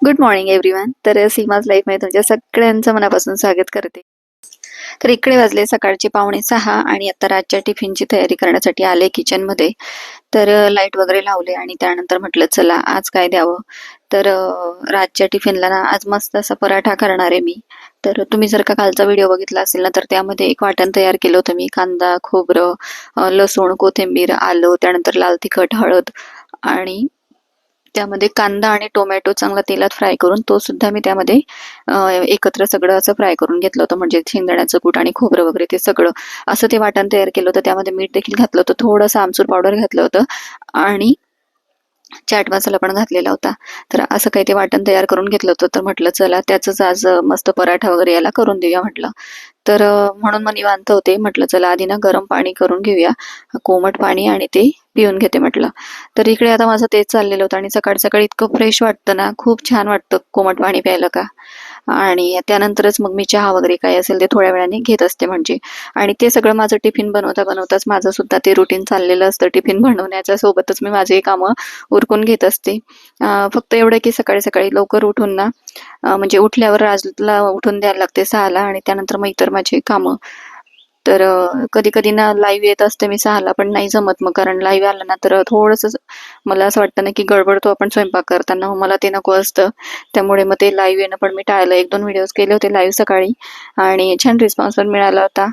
Good morning everyone. तर सीमाज लाईफमध्ये तुमच्या सगळ्यांचं मनापासून स्वागत करते. तर इकडे वाजले सकाळचे 5:45 आणि आता रातच्या टिफिनची तयारी करण्यासाठी आले किचनमध्ये. तर लाईट वगैरे लावले आणि त्यानंतर म्हटलं चला आज काय द्यावं. तर रातच्या टिफिनला ना आज मस्त असा पराठा करणार आहे मी. तर तुम्ही जर का कालचा व्हिडिओ बघितला असेल ना, तर त्यामध्ये एक वाटण तयार केलं होतं मी. कांदा, खोबरं, लसूण, कोथिंबीर, आलं, त्यानंतर लाल तिखट, हळद आणि त्यामध्ये कांदा आणि टोमॅटो चांगला तेलात फ्राय करून तो सुद्धा मी त्यामध्ये एकत्र सगळं असं फ्राय करून घेतलं होतं. म्हणजे शेंगदाण्याचं कूट आणि खोबरं वगैरे ते सगळं असं ते वाटण तयार केलं होतं. त्यामध्ये मीठ देखील घातलं होतं, थोडंसं आमचूर पावडर घातलं होतं आणि चाट मसाला पण घातलेला होता. तर असं काही ते वाटण तयार करून घेतलं होतं. तर म्हटलं चला त्याचंच आज मस्त पराठा वगैरे याला करून देऊया म्हटलं. तर म्हणून मग निवांत होते. म्हटलं चला आधी ना गरम पाणी करून घेऊया, कोमट पाणी, आणि ते पिऊन घेते म्हटलं. तर इकडे आता माझं तेच चाललेलं होतं आणि सकाळ सकाळी इतकं फ्रेश वाटतं ना, खूप छान वाटतं कोमट पाणी प्यायला का. आणि त्यानंतरच मग मी चहा वगैरे काय असेल ते थोड्या वेळाने घेत असते म्हणजे. आणि ते सगळं माझं टिफिन बनवता बनवताच माझं सुद्धा ते रुटीन चाललेलं असतं. टिफिन बनवण्याच्या सोबतच मी माझी कामं उरकून घेत असते. फक्त एवढं की सकाळी सकाळी लवकर उठून ना, म्हणजे उठल्यावर राजला उठून द्यायला लागते 6ला आणि त्यानंतर मग इतर माझी कामं. तर कधी कधी ना लाईव्ह येत असते मी 6ला, पण नाही जमत मग, कारण लाईव्ह आलं ना तर थोडंसं मला असं वाटतं ना की गडबडतो आपण स्वयंपाक करताना, मग मला ते नको असतं. त्यामुळे मग ते लाईव्ह येणं पण मी टाळलं. 1-2 व्हिडिओज केले होते लाईव्ह सकाळी आणि छान रिस्पॉन्स पण मिळाला होता.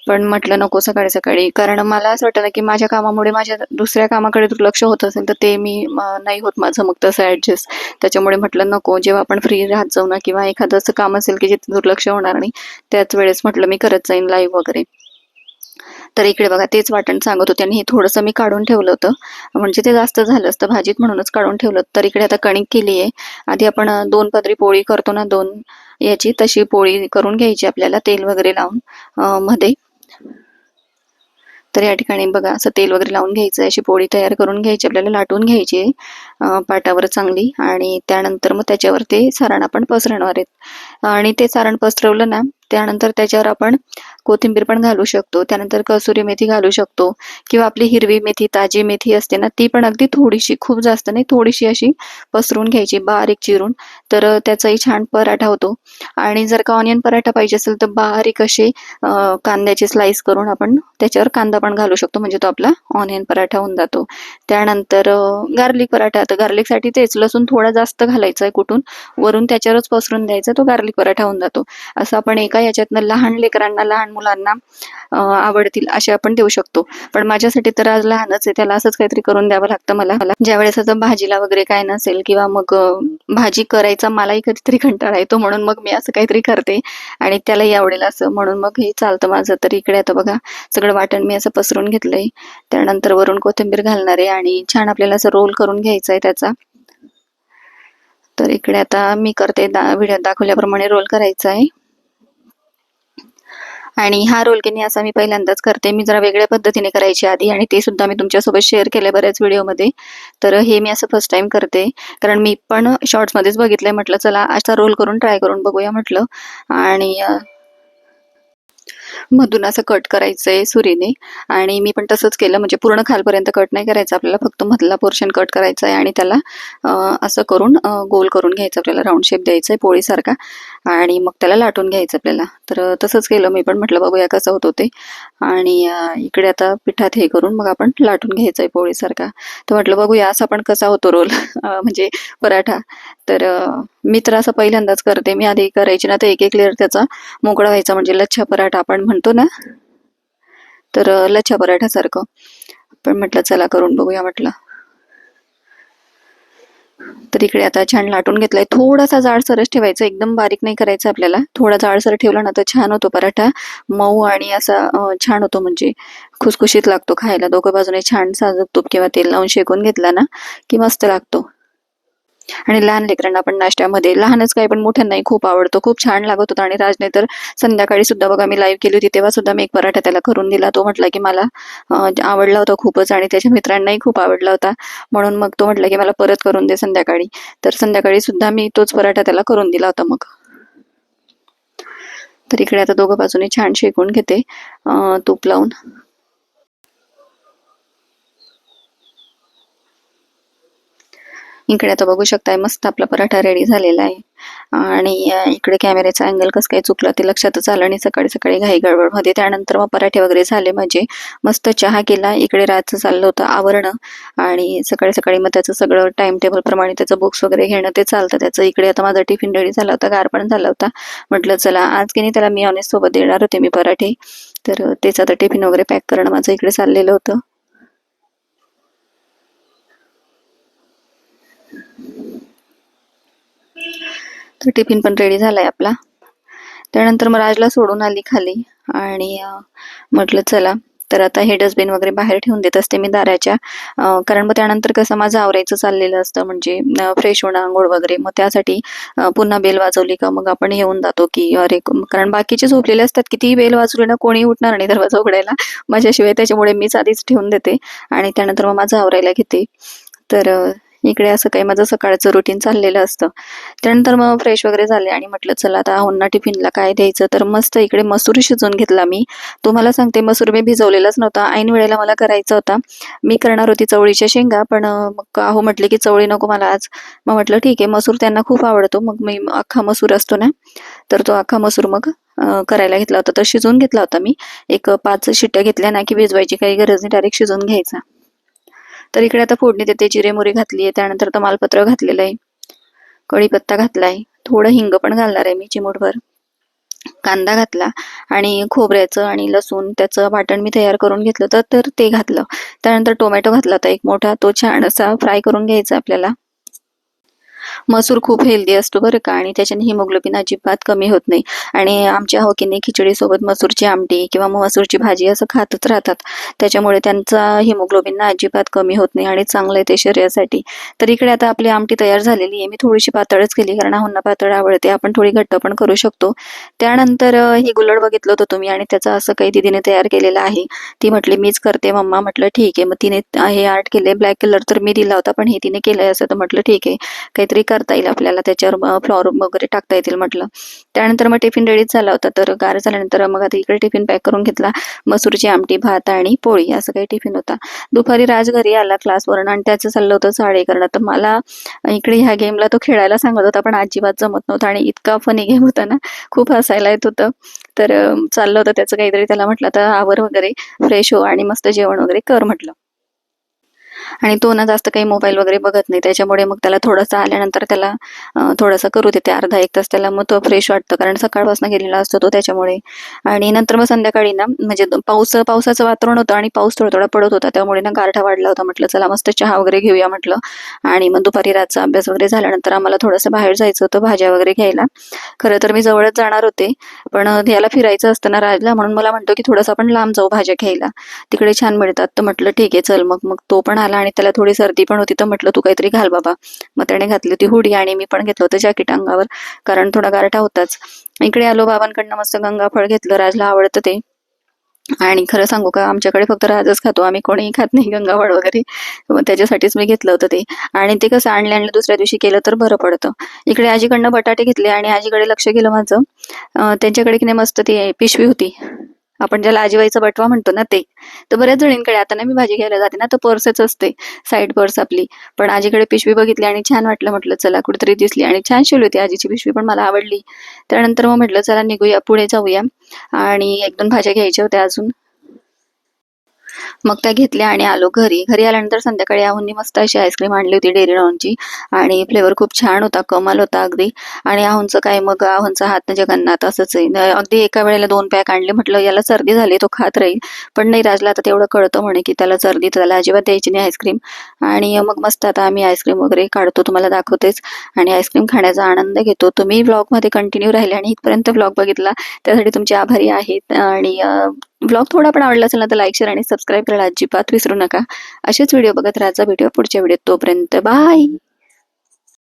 पण म्हटलं नको सकाळी सकाळी, कारण मला असं वाटतं ना की माझ्या कामामुळे माझ्या दुसऱ्या कामाकडे दुर्लक्ष होत असेल तर ते मी नाही होत माझं मग तसं ऍडजस्ट. त्याच्यामुळे म्हटलं नको, जेव्हा आपण फ्री राहत जाऊ ना किंवा एखादं असं काम असेल की जिथे दुर्लक्ष होणार नाही, त्याच वेळेस म्हटलं मी करत जाईन लाईव्ह वगैरे. तर इकडे बघा तेच वाटण सांगत होते आणि हे थोडंसं मी काढून ठेवलं होतं, म्हणजे ते जास्त झालं असतं भाजीत म्हणूनच काढून ठेवलं. तर इकडे आता कणिक केली आहे. आधी आपण 2 पदरी पोळी करतो ना, 2 याची तशी पोळी करून घ्यायची आपल्याला तेल वगैरे लावून मध्ये. तर या ठिकाणी बघा असं तेल वगैरे लावून घ्यायचं, अशी पोळी तयार करून घ्यायची आपल्याला, लाटून घ्यायची पाटावर चांगली. आणि त्यानंतर मग त्याच्यावर ते सारण आपण पसरवणार आहेत. आणि ते सारण पसरवलं ना, त्यानंतर त्याच्यावर आपण कोथिंबीर पण घालू शकतो, त्यानंतर कसुरी मेथी घालू शकतो, किंवा आपली हिरवी मेथी, ताजी मेथी असते ना, ती पण अगदी थोडीशी, खूप जास्त नाही, थोडीशी अशी पसरून घ्यायची बारीक चिरून. तर त्याचाही छान पराठा होतो. आणि जर का ऑनियन पराठा पाहिजे असेल तर बारीक असे कांद्याचे स्लाइस करून आपण त्याच्यावर कांदा पण घालू शकतो, म्हणजे तो आपला ऑनियन पराठा होऊन जातो. त्यानंतर गार्लिक पराठा, तर गार्लिकसाठी तेच लसूण थोडा जास्त घालायचा आहे कुठून, वरून त्याच्यावरच पसरून द्यायचा, तो गार्लिक पराठा होऊन जातो. असं आपण एका याच्यातनं लहान लेकरांना, लहान मुलांना आवडतील असे आपण देऊ शकतो. पण माझ्यासाठी तर आज लहानच आहे, त्याला असंच काहीतरी करून द्यावं लागतं मला. ज्यावेळेस आता भाजीला वगैरे काय नसेल किंवा मग भाजी करायचा मलाही कधीतरी कंटाळा येतो, म्हणून मग मी असं काहीतरी करते आणि त्यालाही आवडेल असं, म्हणून मग हे चालतं माझं. तर इकडे आता बघा सगळं वाटण मी असं पसरून घेतलंय. त्यानंतर वरून कोथिंबीर घालणार आहे आणि छान आपल्याला असं रोल करून घ्यायचा आहे त्याचा. तर इकडे आता मी करते, व्हिडिओत दाखवल्याप्रमाणे रोल करायचा आहे. आणि हा रोल की असा मी पहिल्यांदाच करते. मी जरा वेगळ्या पद्धतीने करायची आधी, आणि ते सुद्धा मी तुमच्यासोबत शेअर केले बऱ्याच व्हिडिओमध्ये. तर हे मी असं फर्स्ट टाइम करते, कारण मी पण शॉर्ट्समध्येच बघितलंय. म्हटलं चला असा रोल करून ट्राय करून बघूया म्हटलं. आणि मधून असं कट करायचंय सुरीने, आणि मी पण तसंच केलं. म्हणजे पूर्ण खालपर्यंत कट नाही करायचं आपल्याला, फक्त मधला पोर्शन कट करायचा आहे आणि त्याला असं करून गोल करून घ्यायचं आपल्याला, राऊंड शेप द्यायचा आहे पोळीसारखा, आणि मग त्याला लाटून घ्यायचं आपल्याला. तर तसंच केलं मी पण, म्हटलं बघूया कसं होतं ते. आणि इकडे आता पिठात हे करून मग आपण लाटून घ्यायचं आहे पोळीसारखा. तर म्हटलं बघूया असा पण कसा होतो रोल म्हणजे पराठा. तर मी तर असं पहिल्यांदाच करते. मी आधी करायची ना तर एक एक लेअर त्याचा मोकळा व्हायचा, म्हणजे लच्छा पराठा आपण म्हणतो ना, तर लच्छा पराठ्यासारखं. पण म्हटलं चला करून बघूया म्हटलं. तर इकडे आता छान लाटून घेतलाय. थोडासा जाडसरच ठेवायचा, एकदम बारीक नाही करायचं आपल्याला. थोडा जाडसर ठेवला ना तर छान होतो पराठा, मऊ आणि असा छान होतो, म्हणजे खुसखुशीत लागतो खायला. दोघं बाजूने छान साजूक तूप किंवा तेल लावून शेकून घेतला ना की मस्त लागतो. आणि लहान लेकरांना पण नाश्त्यामध्ये, लहानच काय पण मोठ्यांनाही खूप आवडतो, खूप छान लागत होता. आणि राजने तर संध्याकाळी सुद्धा बघा, मी लाईव्ह केली होती तेव्हा सुद्धा मी एक पराठा त्याला करून दिला. तो म्हटला की मला आवडला होता खूपच, आणि त्याच्या मित्रांनाही खूप आवडला होता, म्हणून मग तो म्हटला की मला परत करून दे संध्याकाळी. तर संध्याकाळी सुद्धा मी तोच पराठा त्याला करून दिला होता मग. तर इकडे आता दोघं बाजूने छान शेकून घेते तूप लावून. इकडे आता बघू शकताय मस्त आपला पराठा रेडी झालेला आहे. आणि इकडे कॅमेऱ्याचा अँगल कसं काय चुकला ते लक्षातच आलं आणि सकाळी सकाळी घाई गडबडमध्ये त्यानंतर मग पराठे वगैरे झाले म्हणजे मस्त चहा केला. इकडे रातचं चाललं होतं आवरणं आणि सकाळी सकाळी मग त्याचं सगळं टाइम टेबल प्रमाणे त्याचं बुक्स वगैरे घेणं ते चालतं त्याचं. इकडे आता माझा टिफिन रेडी झाला होता, गार पण झाला होता. म्हटलं चला आज की नाही त्याला मिओनिज सोबत देणार होते मी पराठे, तर तेच आता टिफिन वगैरे पॅक करणं माझं इकडे चाललेलं होतं. तर टिफिन पण रेडी झालाय आपला. त्यानंतर मग राजला सोडून आली खाली आणि म्हटलं चला तर आता हे डस्टबिन वगैरे बाहेर ठेवून देत असते मी दाराच्या. कारण मग त्यानंतर कसं माझं आवरायचं चाललेलं असतं म्हणजे फ्रेश होणं आंघोळ वगैरे. मग त्यासाठी पुन्हा बेल वाजवली का मग आपण येऊन जातो की अरे कारण बाकीचे झोपलेले असतात, कितीही बेल वाजवली ना कोणी उठणार नाही दरवाजा उघडायला माझ्याशिवाय. त्याच्यामुळे मीच आधीच ठेवून देते आणि त्यानंतर मग माझं आवरायला घेते. तर इकडे असं काही माझं सकाळचं रुटीन चाललेलं असतं. त्यानंतर मग फ्रेश वगैरे झाले आणि म्हटलं चला आता आहोंना टिफिनला काय द्यायचं, तर मस्त इकडे मसूर शिजवून घेतला मी. तुम्हाला सांगते मसूर मी भिजवलेलाच नव्हता, ऐन वेळेला मला करायचा होता. मी करणार होती चवळीच्या शेंगा, पण मग आहो म्हटले की चवळी नको मला आज. मग म्हटलं ठीक आहे, मसूर त्यांना खूप आवडतो. मग मी अख्खा मसूर असतो ना, तर तो अख्खा मसूर मग करायला घेतला होता. तर शिजवून घेतला होता मी. एक 5 शिट्ट्या घेतल्या ना की भिजवायची काही गरज नाही, डायरेक्ट शिजवून घ्यायचा. तर इकडे आता फोडणी देते, जिरे मोहरी घातली आहे, त्यानंतर तमालपत्र घातलेलं आहे, कढीपत्ता घातलाय, थोडं हिंग पण घालणार आहे मी चिमूटभर, कांदा घातला आणि खोबऱ्याचं आणि लसूण त्याचं वाटण मी तयार करून घेतलं होतं तर ते घातलं. त्यानंतर टोमॅटो घातला होता एक मोठा, तो छान असा फ्राय करून घ्यायचा आपल्याला. मसूर खूप हेल्दी असतो बरं का आणि त्याच्याने हिमोग्लोबिन अजिबात कमी होत नाही. आणि आमच्या होकीने खिचडीसोबत मसूरची आमटी किंवा मग मसूरची भाजी असं खातच राहतात. त्याच्यामुळे त्यांचा हिमोग्लोबिन ना अजिबात कमी होत नाही आणि चांगलं आहे ते शरीरासाठी. तर इकडे आता आपली आमटी तयार झालेली आहे. मी थोडीशी पातळच केली कारण आहोंना पातळ आवडते, आपण थोडी घट्ट पण करू शकतो. त्यानंतर ही गुलड बघितलं होतं तुम्ही आणि त्याचं असं काही दीदीने तयार केलेलं आहे. ती म्हटली मीच करते मम्मा, म्हटलं ठीक आहे. मग तिने हे आर्ट केले, ब्लॅक कलर तर मी दिला होता पण हे तिने केलंय असं, तर म्हटलं ठीक आहे काहीतरी करता येईल आपल्याला, त्याच्यावर फ्लॉवर वगैरे टाकता येतील म्हटलं. त्यानंतर मग टिफिन रेडीच झाला होता. तर गार झाल्यानंतर मग आता इकडे टिफिन पॅक करून घेतला. मसूरची आमटी, भात आणि पोळी असं काही टिफिन होता. दुपारी राज घरी आला क्लासवरून आणि त्याचं चाललं होतं साडे करणं. तर मला इकडे ह्या गेमला तो खेळायला सांगत होता पण अजिबात जमत नव्हतं आणि इतका फनी गेम होता ना, खूप हसायला येत होतं. तर चाललं होतं त्याचं काहीतरी, त्याला म्हटलं आता आवर वगैरे, फ्रेश हो आणि मस्त जेवण वगैरे कर म्हटलं. आणि तो ना जास्त काही मोबाईल वगैरे बघत नाही, त्याच्यामुळे मग त्याला थोडंसं आल्यानंतर त्याला थोडंसं करू देते अर्धा एक तास त्याला, मग तो फ्रेश वाटतं कारण सकाळपासून गेलेला असतो तो त्याच्यामुळे. आणि नंतर मग संध्याकाळी ना म्हणजे पावसाचं वातावरण होतं आणि पाऊस थोडा थोडा पडत होता, त्यामुळे ना गारठा वाढला होता. म्हटलं चला मस्त चहा वगैरे घेऊया म्हटलं. आणि मग दुपारी रातचा अभ्यास वगैरे झाल्यानंतर आम्हाला थोडंसं बाहेर जायचं होतं भाज्या वगैरे घ्यायला. खरं तर मी जवळच जाणार होते पण याला फिरायचं असतं ना राजला, म्हणून मला म्हणतो की थोडंसं आपण लांब जाऊ भाज्या घ्यायला, तिकडे छान मिळतात. तर म्हटलं ठीक आहे चल. मग मग तो पण आला आणि त्याला थोडी सर्दी पण होती, तर म्हटलं तू काहीतरी घाल बाबा. मग त्याने घातली होती हुडी आणि मी पण घेतलं होतं जॅकेट अंगावर कारण थोडा गारठा होताच. इकडे आलो, बाबांकडनं मस्त गंगाफळ घेतलं, राजला आवडतं ते. आणि खरं सांगू का आमच्याकडे फक्त राजच खातो, आम्ही कोणीही खात नाही गंगाफळ वगैरे. मग त्याच्यासाठीच मी घेतलं होतं ते. आणि ते कसं आणलं दुसऱ्या दिवशी केलं तर बरं पडतं. इकडे आजीकडनं बटाटे घेतले आणि आजीकडे लक्ष गेलं माझं, त्यांच्याकडे की नाही मस्त ती पिशवी होती, आपण ज्याला आजीबाईचा बटवा म्हणतो ना ते. तर बऱ्याच जणींकडे आता ना मी भाजी घ्यायला जाते ना तर पर्सच असते, साईड पर्स आपली. पण आजीकडे पिशवी बघितली आणि छान वाटलं, म्हटलं चला कुठेतरी दिसली आणि छान शिवली होती आजीची पिशवी पण मला आवडली. त्यानंतर मग म्हटलं चला निघूया पुढे जाऊया आणि 1-2 भाज्या घ्यायच्या होत्या अजून. मग त्या घेतल्या आणि आलो घरी. घरी आल्यानंतर संध्याकाळी आहोंनी मस्त अशी आईस्क्रीम आणली होती डेअरी राऊंडची आणि फ्लेवर खूप छान होता, कमाल होता अगदी. आणि आहोंचं काय, मग आहोंचा हात जगन्नाथ असंच आहे, अगदी एका वेळेला 2 पॅक आणले. म्हटलं याला सर्दी झाली तो खात राहील, पण नाही राजला आता तेवढं कळतं म्हणे की त्याला सर्दी, तर त्याला अजिबात द्यायची नाही आईस्क्रीम. आणि मग मस्त आता आम्ही आईस्क्रीम वगैरे काढतो, तुम्हाला दाखवतेच. आणि आईस्क्रीम खाण्याचा आनंद घेतो. तुम्ही व्लॉगमध्ये कंटिन्यू राहिले आणि इथपर्यंत व्लॉग बघितला त्यासाठी तुमचे आभारी आहेत. आणि व्लॉग थोडा पण आवडला असेल ना तर लाईक, शेअर आणि सबस्क्राईब करायला अजिबात विसरू नका. असेच व्हिडिओ बघत राहायचा. व्हिडिओ पुढच्या व्हिडिओत, तोपर्यंत बाय.